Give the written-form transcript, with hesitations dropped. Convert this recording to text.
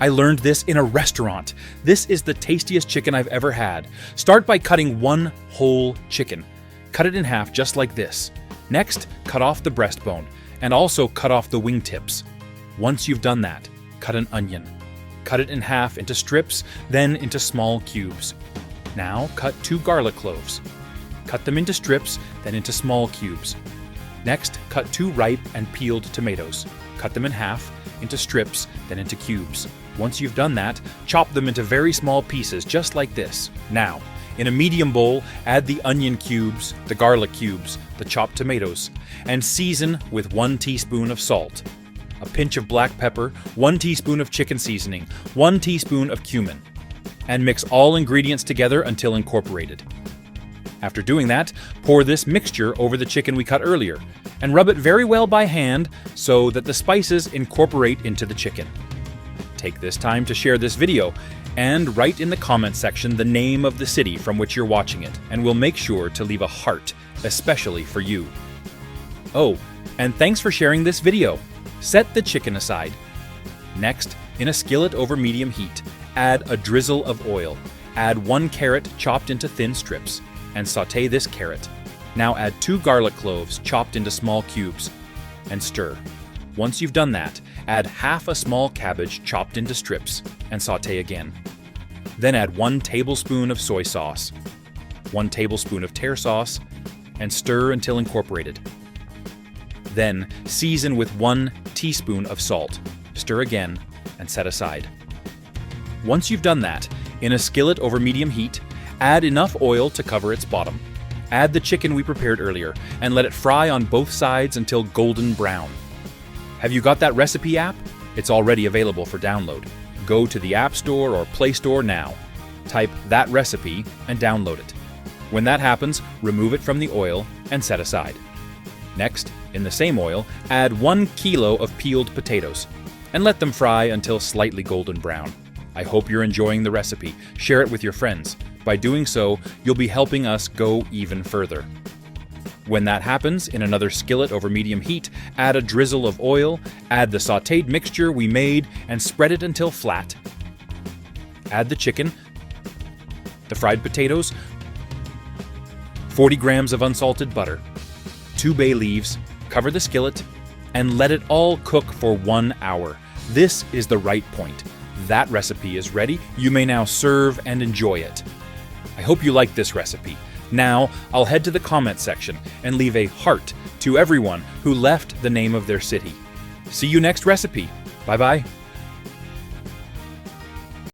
I learned this in a restaurant. This is the tastiest chicken I've ever had. Start by cutting one whole chicken. Cut it in half just like this. Next, cut off the breastbone, and also cut off the wingtips. Once you've done that, cut an onion. Cut it in half into strips, then into small cubes. Now, cut 2 garlic cloves. Cut them into strips, then into small cubes. Next, cut 2 ripe and peeled tomatoes. Cut them in half, into strips, then into cubes. Once you've done that, chop them into very small pieces, just like this. Now, in a medium bowl, add the onion cubes, the garlic cubes, the chopped tomatoes, and season with 1 teaspoon of salt, a pinch of black pepper, 1 teaspoon of chicken seasoning, 1 teaspoon of cumin, and mix all ingredients together until incorporated. After doing that, pour this mixture over the chicken we cut earlier, and rub it very well by hand so that the spices incorporate into the chicken. Take this time to share this video, and write in the comment section the name of the city from which you're watching it, and we'll make sure to leave a heart, especially for you. Oh, and thanks for sharing this video. Set the chicken aside. Next, in a skillet over medium heat, add a drizzle of oil. Add 1 carrot chopped into thin strips, and sauté this carrot. Now add 2 garlic cloves chopped into small cubes, and stir. Once you've done that, add half a small cabbage chopped into strips, and sauté again. Then add 1 tablespoon of soy sauce, 1 tablespoon of tartar sauce, and stir until incorporated. Then season with 1 teaspoon of salt. Stir again, and set aside. Once you've done that, in a skillet over medium heat, add enough oil to cover its bottom. Add the chicken we prepared earlier, and let it fry on both sides until golden brown. Have you got that recipe app? It's already available for download. Go to the App Store or Play Store now. Type that recipe and download it. When that happens, remove it from the oil and set aside. Next, in the same oil, add 1 kilo of peeled potatoes and let them fry until slightly golden brown. I hope you're enjoying the recipe. Share it with your friends. By doing so, you'll be helping us go even further. When that happens, in another skillet over medium heat, add a drizzle of oil, add the sautéed mixture we made, and spread it until flat. Add the chicken, the fried potatoes, 40 grams of unsalted butter, 2 bay leaves, cover the skillet, and let it all cook for 1 hour. This is the right point. That recipe is ready. You may now serve and enjoy it. I hope you liked this recipe. Now, I'll head to the comment section and leave a heart to everyone who left the name of their city. See you next recipe. Bye-bye.